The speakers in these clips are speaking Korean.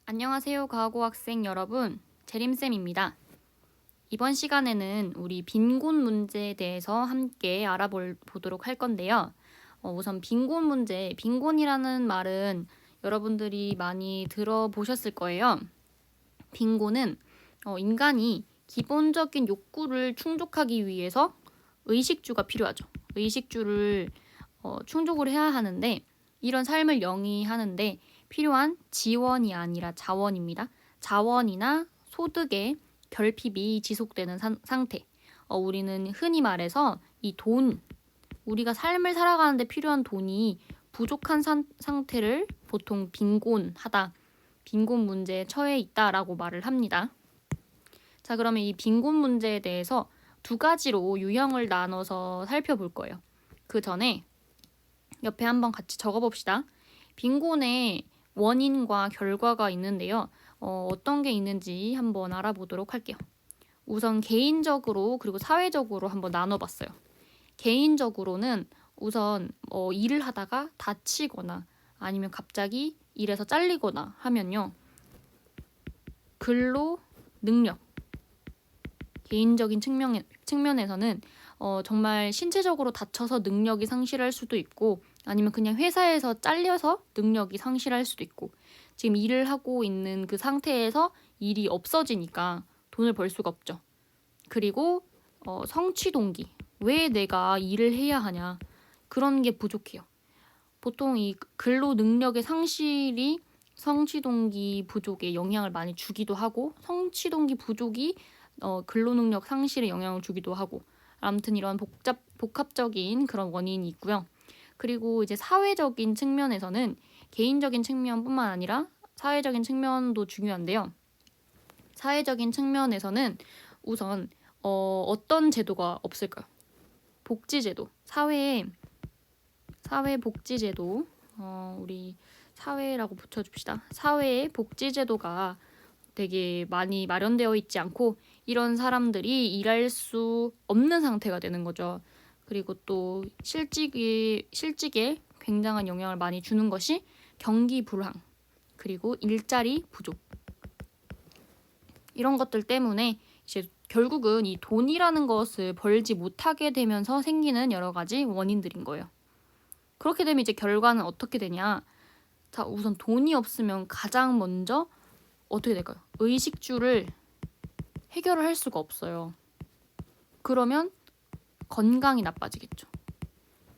안녕하세요, 과학고 학생 여러분. 재림쌤입니다. 이번 시간에는 우리 빈곤 문제에 대해서 함께 알아보도록 할 건데요. 우선 빈곤 문제, 빈곤이라는 말은 여러분들이 많이 들어보셨을 거예요. 빈곤은 인간이 기본적인 욕구를 충족하기 위해서 의식주가 필요하죠. 의식주를 충족을 해야 하는데 이런 삶을 영위하는데 필요한 지원이 아니라 자원입니다. 자원이나 소득의 결핍이 지속되는 상태. 우리는 흔히 말해서 이 돈, 우리가 삶을 살아가는데 필요한 돈이 부족한 상태를 보통 빈곤하다, 빈곤 문제에 처해 있다라고 말을 합니다. 자, 그러면 이 빈곤 문제에 대해서 두 가지로 유형을 나눠서 살펴볼 거예요. 그 전에 옆에 한번 같이 적어봅시다. 빈곤의 원인과 결과가 있는데요. 어떤 게 있는지 한번 알아보도록 할게요. 우선 개인적으로 그리고 사회적으로 한번 나눠봤어요. 개인적으로는 우선 일을 하다가 다치거나 아니면 갑자기 일에서 잘리거나 하면요. 근로 능력, 개인적인 측면에서는 정말 신체적으로 다쳐서 능력이 상실할 수도 있고 아니면 그냥 회사에서 잘려서 능력이 상실할 수도 있고 지금 일을 하고 있는 그 상태에서 일이 없어지니까 돈을 벌 수가 없죠. 그리고 성취 동기, 왜 내가 일을 해야 하냐 그런 게 부족해요. 보통 이 근로 능력의 상실이 성취 동기 부족에 영향을 많이 주기도 하고 성취 동기 부족이 근로 능력 상실에 영향을 주기도 하고 아무튼 이런 복합적인 그런 원인이 있고요. 그리고 이제 사회적인 측면에서는 개인적인 측면뿐만 아니라 사회적인 측면도 중요한데요. 사회적인 측면에서는 우선 어떤 제도가 없을까요? 복지제도, 사회복지제도, 우리 사회라고 붙여줍시다. 사회의 복지제도가 되게 많이 마련되어 있지 않고 이런 사람들이 일할 수 없는 상태가 되는 거죠. 그리고 또 실직에 굉장한 영향을 많이 주는 것이 경기 불황, 그리고 일자리 부족. 이런 것들 때문에 이제 결국은 이 돈이라는 것을 벌지 못하게 되면서 생기는 여러 가지 원인들인 거예요. 그렇게 되면 이제 결과는 어떻게 되냐? 자, 우선 돈이 없으면 가장 먼저 어떻게 될까요? 의식주를 해결을 할 수가 없어요. 그러면 건강이 나빠지겠죠.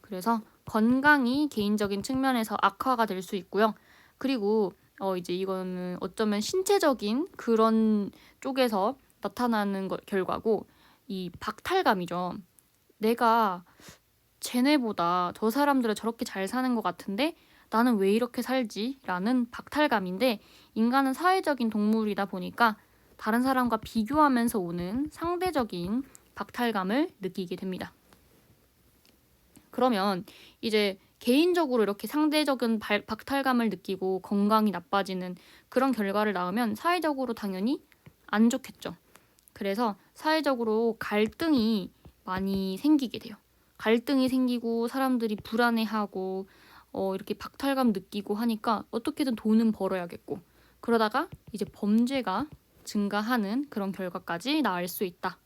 그래서 건강이 개인적인 측면에서 악화가 될 수 있고요. 그리고 이제 이거는 어쩌면 신체적인 그런 쪽에서 나타나는 결과고 이 박탈감이죠. 내가 쟤네보다 저 사람들은 저렇게 잘 사는 것 같은데 나는 왜 이렇게 살지? 라는 박탈감인데 인간은 사회적인 동물이다 보니까 다른 사람과 비교하면서 오는 상대적인 박탈감을 느끼게 됩니다. 그러면 이제 개인적으로 이렇게 상대적인 박탈감을 느끼고 건강이 나빠지는 그런 결과를 낳으면 사회적으로 당연히 안 좋겠죠. 그래서 사회적으로 갈등이 많이 생기게 돼요. 갈등이 생기고 사람들이 불안해하고 이렇게 박탈감 느끼고 하니까 어떻게든 돈은 벌어야겠고 그러다가 이제 범죄가 증가하는 그런 결과까지 나을 수 있다.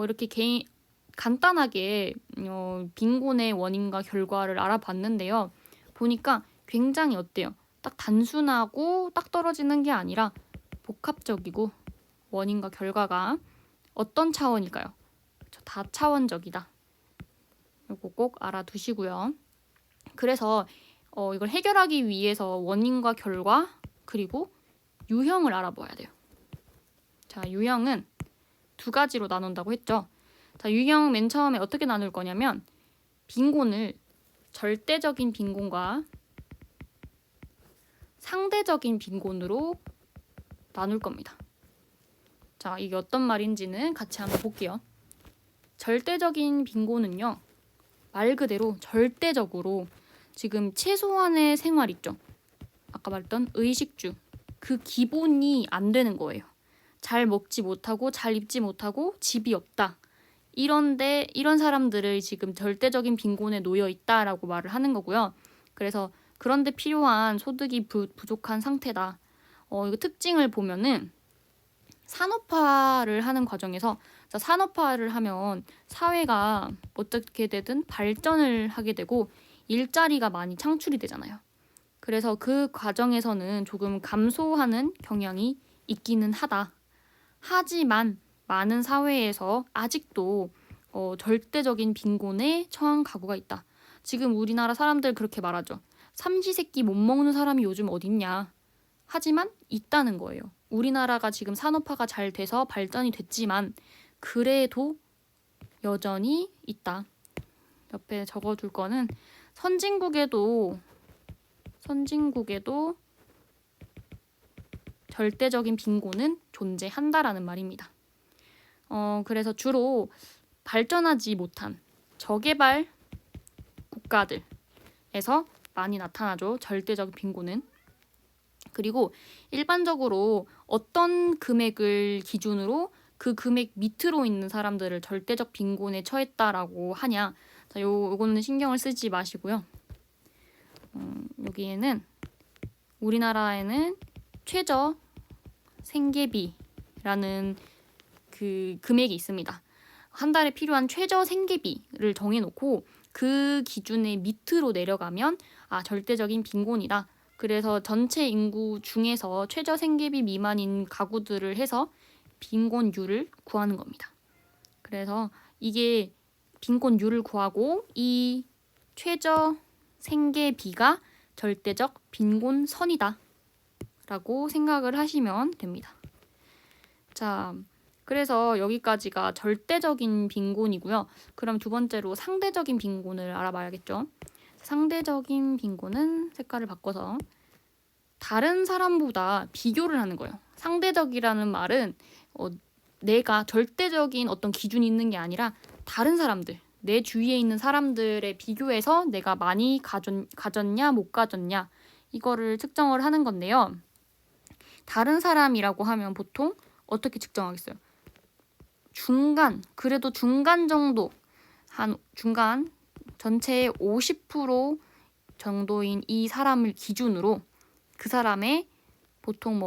이렇게 간단하게 빈곤의 원인과 결과를 알아봤는데요. 보니까 굉장히 어때요? 딱 단순하고 딱 떨어지는 게 아니라 복합적이고 원인과 결과가 어떤 차원일까요? 다차원적이다. 이거 꼭 알아두시고요. 그래서 이걸 해결하기 위해서 원인과 결과 그리고 유형을 알아봐야 돼요. 자, 유형은 두 가지로 나눈다고 했죠. 자, 유형 맨 처음에 어떻게 나눌 거냐면 빈곤을 절대적인 빈곤과 상대적인 빈곤으로 나눌 겁니다. 자, 이게 어떤 말인지는 같이 한번 볼게요. 절대적인 빈곤은요. 말 그대로 절대적으로 지금 최소한의 생활 있죠. 아까 말했던 의식주. 그 기본이 안 되는 거예요. 잘 먹지 못하고 잘 입지 못하고 집이 없다. 이런 사람들을 지금 절대적인 빈곤에 놓여 있다라고 말을 하는 거고요. 그래서 그런데 필요한 소득이 부족한 상태다. 이거 특징을 보면은 산업화를 하는 과정에서 산업화를 하면 사회가 어떻게 되든 발전을 하게 되고 일자리가 많이 창출이 되잖아요. 그래서 그 과정에서는 조금 감소하는 경향이 있기는 하다. 하지만 많은 사회에서 아직도 절대적인 빈곤에 처한 가구가 있다. 지금 우리나라 사람들 그렇게 말하죠. 삼시세끼 못 먹는 사람이 요즘 어딨냐. 하지만 있다는 거예요. 우리나라가 지금 산업화가 잘 돼서 발전이 됐지만 그래도 여전히 있다. 옆에 적어둘 거는 선진국에도 절대적인 빈곤은 존재한다라는 말입니다. 그래서 주로 발전하지 못한 저개발 국가들에서 많이 나타나죠. 절대적인 빈곤은. 그리고 일반적으로 어떤 금액을 기준으로 그 금액 밑으로 있는 사람들을 절대적 빈곤에 처했다라고 하냐. 자, 요거는 신경을 쓰지 마시고요. 여기에는 우리나라에는 최저 생계비라는 그 금액이 있습니다. 한 달에 필요한 최저 생계비를 정해놓고 그 기준의 밑으로 내려가면 절대적인 빈곤이다. 그래서 전체 인구 중에서 최저 생계비 미만인 가구들을 해서 빈곤율을 구하는 겁니다. 그래서 이게 빈곤율을 구하고 이 최저 생계비가 절대적 빈곤선이다 라고 생각을 하시면 됩니다. 자, 그래서 여기까지가 절대적인 빈곤이고요. 그럼 두 번째로 상대적인 빈곤을 알아봐야겠죠. 상대적인 빈곤은 색깔을 바꿔서 다른 사람보다 비교를 하는 거예요. 상대적이라는 말은 내가 절대적인 어떤 기준이 있는 게 아니라 다른 사람들, 내 주위에 있는 사람들에 비교해서 내가 많이 가졌냐 못 가졌냐 이거를 측정을 하는 건데요. 다른 사람이라고 하면 보통 어떻게 측정하겠어요? 그래도 중간 정도, 중간 전체의 50% 정도인 이 사람을 기준으로 그 사람의 보통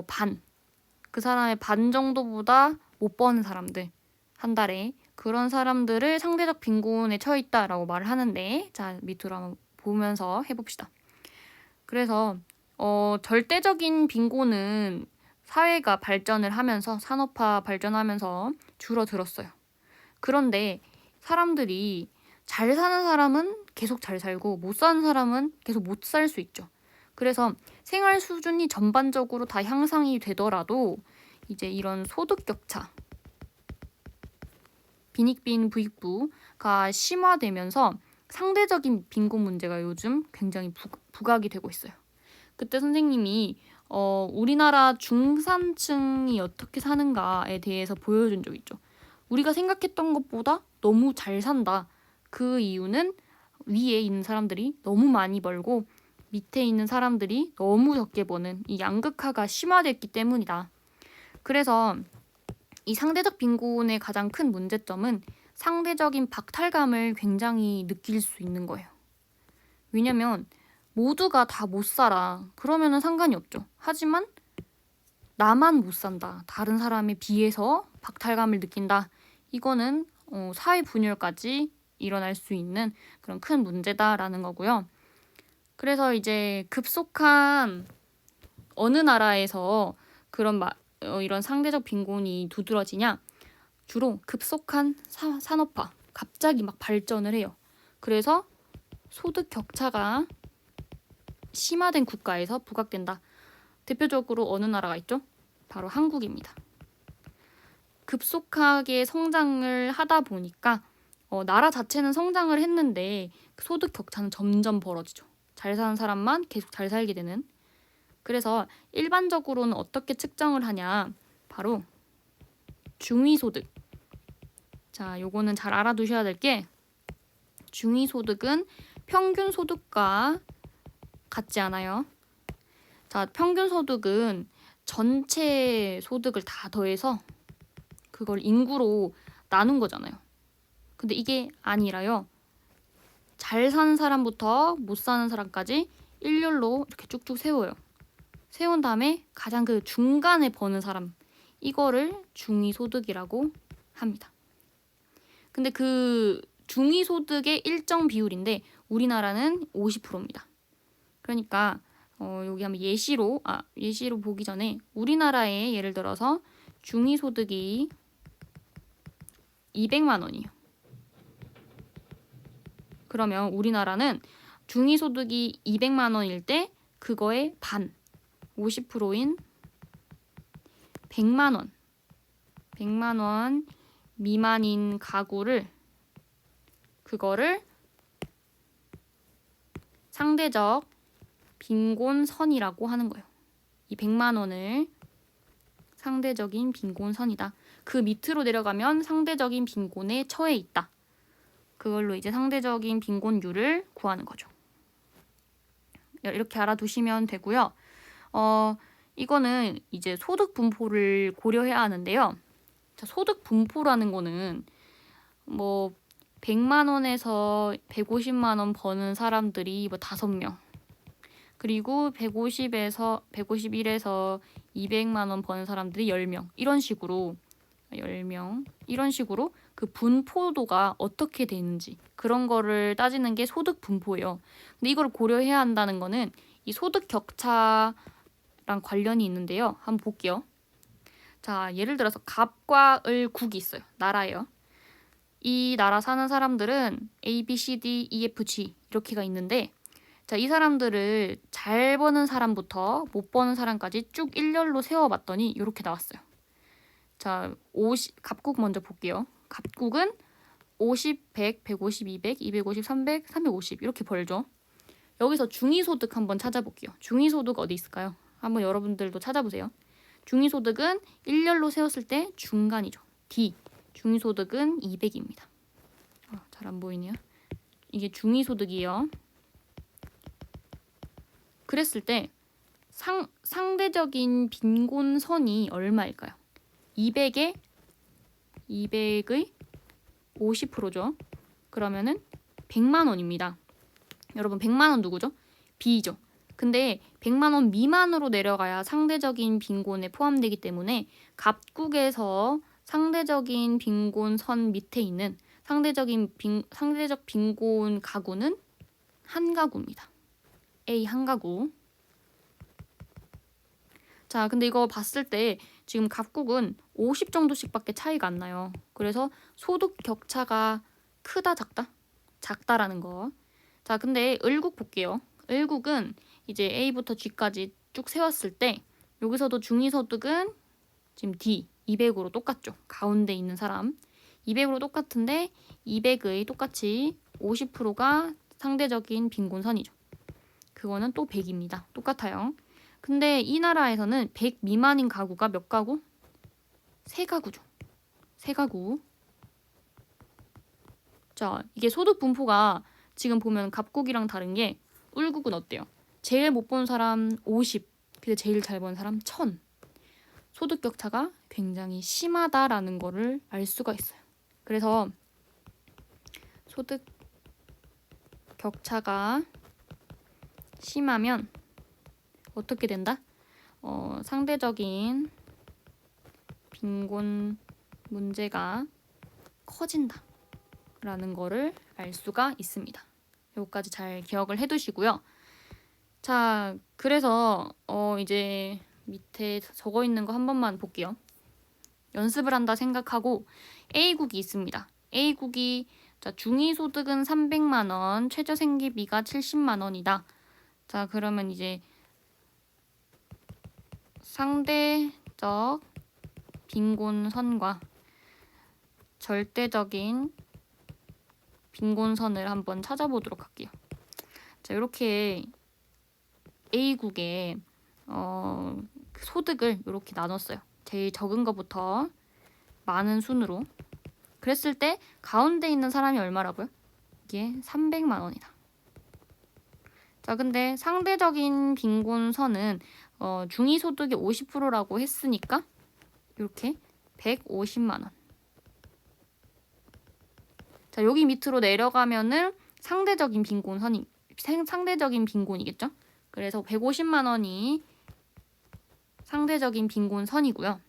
그 사람의 반 정도보다 못 버는 사람들, 한 달에 그런 사람들을 상대적 빈곤에 처해 있다라고 말을 하는데, 자, 밑으로 한번 보면서 해봅시다. 그래서 절대적인 빈곤은 사회가 발전을 하면서 산업화 발전하면서 줄어들었어요. 그런데 사람들이 잘 사는 사람은 계속 잘 살고 못 사는 사람은 계속 못 살 수 있죠. 그래서 생활 수준이 전반적으로 다 향상이 되더라도 이제 이런 소득 격차, 빈익빈 부익부가 심화되면서 상대적인 빈곤 문제가 요즘 굉장히 부각이 되고 있어요. 그때 선생님이 우리나라 중산층이 어떻게 사는가에 대해서 보여준 적 있죠. 우리가 생각했던 것보다 너무 잘 산다. 그 이유는 위에 있는 사람들이 너무 많이 벌고 밑에 있는 사람들이 너무 적게 버는 이 양극화가 심화됐기 때문이다. 그래서 이 상대적 빈곤의 가장 큰 문제점은 상대적인 박탈감을 굉장히 느낄 수 있는 거예요. 왜냐면 모두가 다 못 살아. 그러면은 상관이 없죠. 하지만 나만 못 산다. 다른 사람에 비해서 박탈감을 느낀다. 이거는 사회 분열까지 일어날 수 있는 그런 큰 문제다라는 거고요. 그래서 이제 급속한 어느 나라에서 이런 상대적 빈곤이 두드러지냐? 주로 급속한 산업화, 갑자기 막 발전을 해요. 그래서 소득 격차가 심화된 국가에서 부각된다. 대표적으로 어느 나라가 있죠? 바로 한국입니다. 급속하게 성장을 하다 보니까 나라 자체는 성장을 했는데 소득 격차는 점점 벌어지죠. 잘 사는 사람만 계속 잘 살게 되는. 그래서 일반적으로는 어떻게 측정을 하냐? 바로 중위소득. 자, 요거는 잘 알아두셔야 될 게 중위소득은 평균 소득과 같지 않아요. 자, 평균 소득은 전체 소득을 다 더해서 그걸 인구로 나눈 거잖아요. 근데 이게 아니라요. 잘 사는 사람부터 못 사는 사람까지 일렬로 이렇게 쭉쭉 세워요. 세운 다음에 가장 그 중간에 버는 사람, 이거를 중위소득이라고 합니다. 근데 그 중위소득의 일정 비율인데 우리나라는 50%입니다. 그러니까 여기 한번 예시로 보기 전에 우리나라의 예를 들어서 중위소득이 200만 원이에요. 그러면 우리나라는 중위소득이 200만 원일 때 그거의 반, 50%인 100만 원. 100만 원 미만인 가구를 그거를 상대적 빈곤선이라고 하는 거예요. 이 100만 원을 상대적인 빈곤선이다. 그 밑으로 내려가면 상대적인 빈곤에 처해 있다. 그걸로 이제 상대적인 빈곤율을 구하는 거죠. 이렇게 알아두시면 되고요. 이거는 이제 소득 분포를 고려해야 하는데요. 자, 소득 분포라는 거는 뭐 100만 원에서 150만 원 버는 사람들이 뭐 5명. 그리고 151에서 200만 원 버는 사람들이 10명. 이런 식으로 10명. 이런 식으로 그 분포도가 어떻게 되는지 그런 거를 따지는 게 소득 분포예요. 근데 이걸 고려해야 한다는 거는 이 소득 격차랑 관련이 있는데요. 한번 볼게요. 자, 예를 들어서 갑과 을국이 있어요. 나라예요. 이 나라 사는 사람들은 A, B, C, D, E, F, G 이렇게가 있는데 자, 이 사람들을 잘 버는 사람부터 못 버는 사람까지 쭉 일렬로 세워봤더니 이렇게 나왔어요. 자, 갑국 먼저 볼게요. 갑국은 50, 100, 150, 200, 250, 300, 350 이렇게 벌죠. 여기서 중위소득 한번 찾아볼게요. 중위소득 어디 있을까요? 한번 여러분들도 찾아보세요. 중위소득은 일렬로 세웠을 때 중간이죠. D. 중위소득은 200입니다. 잘 안 보이네요. 이게 중위소득이에요. 그랬을 때 상대적인 빈곤선이 얼마일까요? 200의 50%죠. 그러면은 100만 원입니다. 여러분 100만 원 누구죠? B죠. 근데 100만 원 미만으로 내려가야 상대적인 빈곤에 포함되기 때문에 갑국에서 상대적인 빈곤선 밑에 있는 상대적 빈곤 가구는 한 가구입니다. A 한 가구. 자, 근데 이거 봤을 때 지금 갑국은 50 정도씩밖에 차이가 안 나요. 그래서 소득 격차가 크다 작다? 작다라는 거. 자, 근데 을국 볼게요. 을국은 이제 A부터 G까지 쭉 세웠을 때 여기서도 중위소득은 지금 D 200으로 똑같죠. 가운데 있는 사람 200으로 똑같은데 200의 똑같이 50%가 상대적인 빈곤선이죠. 그거는 또 100입니다. 똑같아요. 근데 이 나라에서는 100 미만인 가구가 몇 가구? 3가구죠. 3가구. 자, 이게 소득 분포가 지금 보면 갑국이랑 다른 게 을국은 어때요? 제일 못 본 사람 50, 근데 제일 잘 본 사람 1000. 소득 격차가 굉장히 심하다라는 거를 알 수가 있어요. 그래서 소득 격차가 심하면 어떻게 된다? 상대적인 빈곤 문제가 커진다 라는 거를 알 수가 있습니다. 여기까지 잘 기억을 해두시고요. 자, 그래서 이제 밑에 적어 있는 거 한 번만 볼게요. 연습을 한다 생각하고 A국이 있습니다. A국이 자, 중위소득은 300만 원, 최저생계비가 70만 원이다. 자, 그러면 이제 상대적 빈곤선과 절대적인 빈곤선을 한번 찾아보도록 할게요. 자, 이렇게 A국의 소득을 이렇게 나눴어요. 제일 적은 것부터 많은 순으로. 그랬을 때 가운데 있는 사람이 얼마라고요? 이게 300만 원이다. 자, 근데 상대적인 빈곤선은 중위소득의 50%라고 했으니까 이렇게 150만 원. 자, 여기 밑으로 내려가면은 상대적인 빈곤이겠죠? 그래서 150만 원이 상대적인 빈곤선이고요.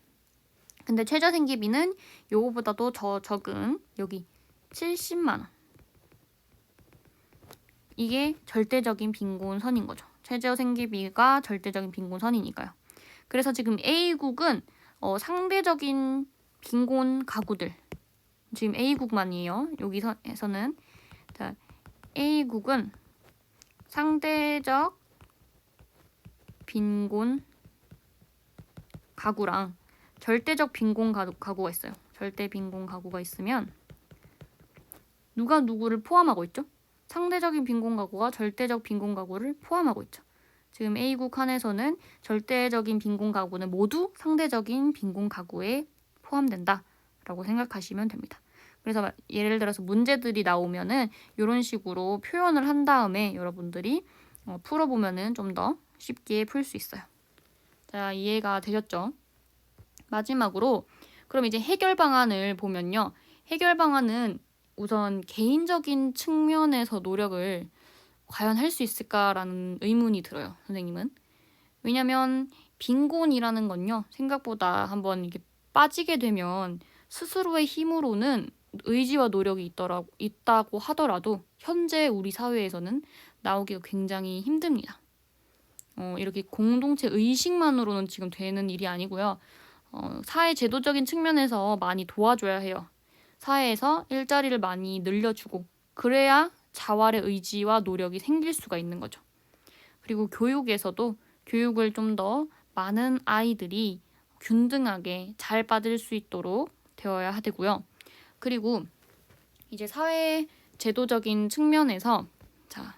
근데 최저생계비는 요거보다도 더 적은 여기 70만 원. 이게 절대적인 빈곤선인 거죠. 최저생계비가 절대적인 빈곤선이니까요. 그래서 지금 A국은 상대적인 빈곤 가구들, 지금 A국만이에요. 여기서는 자, A국은 상대적 빈곤 가구랑 절대적 빈곤 가구가 있어요. 절대 빈곤 가구가 있으면 누가 누구를 포함하고 있죠? 상대적인 빈곤 가구가 절대적 빈곤 가구를 포함하고 있죠. 지금 A국 한에서는 절대적인 빈곤 가구는 모두 상대적인 빈곤 가구에 포함된다라고 생각하시면 됩니다. 그래서 예를 들어서 문제들이 나오면은 이런 식으로 표현을 한 다음에 여러분들이 풀어보면은 좀 더 쉽게 풀 수 있어요. 자, 이해가 되셨죠? 마지막으로 그럼 이제 해결 방안을 보면요. 해결 방안은 우선 개인적인 측면에서 노력을 과연 할 수 있을까라는 의문이 들어요. 선생님은. 왜냐면 빈곤이라는 건요. 생각보다 한번 이게 빠지게 되면 스스로의 힘으로는 의지와 노력이 있다고 하더라도 현재 우리 사회에서는 나오기가 굉장히 힘듭니다. 이렇게 공동체 의식만으로는 지금 되는 일이 아니고요. 사회 제도적인 측면에서 많이 도와줘야 해요. 사회에서 일자리를 많이 늘려주고 그래야 자활의 의지와 노력이 생길 수가 있는 거죠. 그리고 교육에서도 교육을 좀 더 많은 아이들이 균등하게 잘 받을 수 있도록 되어야 되고요. 그리고 이제 사회 제도적인 측면에서 자,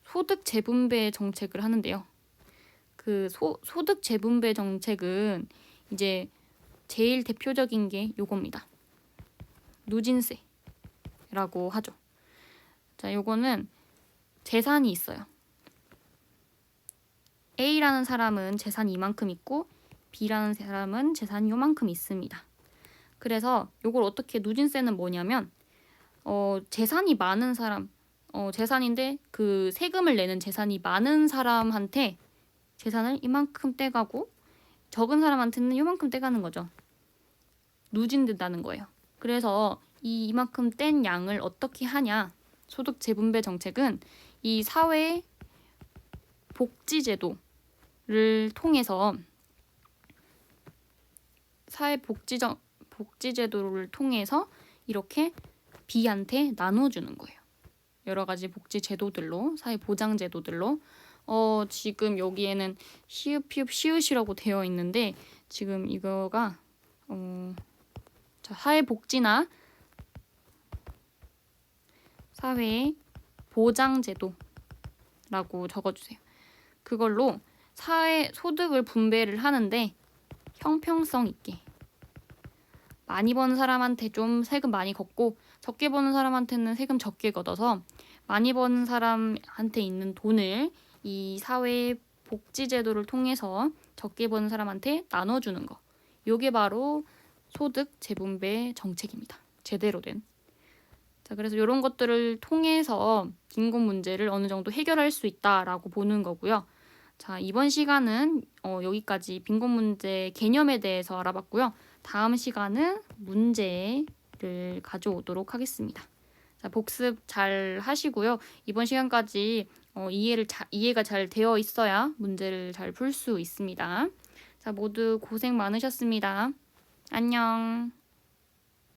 소득 재분배 정책을 하는데요. 그 소득 재분배 정책은 이제 제일 대표적인 게 요겁니다. 누진세라고 하죠. 자, 요거는 재산이 있어요. A라는 사람은 재산이 이만큼 있고 B라는 사람은 재산이 요만큼 있습니다. 그래서 요걸 어떻게 누진세는 뭐냐면 재산이 많은 사람 재산인데 그 세금을 내는 재산이 많은 사람한테 재산을 이만큼 떼가고 적은 사람한테는 요만큼 떼가는 거죠. 누진된다는 거예요. 그래서 이만큼 뗀 양을 어떻게 하냐? 소득 재분배 정책은 이 사회 복지 제도를 통해서 복지 제도를 통해서 이렇게 B한테 나눠주는 거예요. 여러 가지 복지 제도들로 사회 보장 제도들로 지금 여기에는 시읍 피읍 시읒이라고 되어 있는데 지금 이거가 사회 복지나 사회 보장 제도라고 적어주세요. 그걸로 사회 소득을 분배를 하는데 형평성 있게 많이 버는 사람한테 좀 세금 많이 걷고 적게 버는 사람한테는 세금 적게 걷어서 많이 버는 사람한테 있는 돈을 이 사회 복지 제도를 통해서 적게 버는 사람한테 나눠주는 거. 요게 바로 소득 재분배 정책입니다. 제대로 된. 자, 그래서 이런 것들을 통해서 빈곤 문제를 어느 정도 해결할 수 있다라고 보는 거고요. 자, 이번 시간은 여기까지 빈곤 문제 개념에 대해서 알아봤고요. 다음 시간은 문제를 가져오도록 하겠습니다. 자, 복습 잘 하시고요. 이번 시간까지 이해가 잘 되어 있어야 문제를 잘 풀 수 있습니다. 자, 모두 고생 많으셨습니다. 안녕.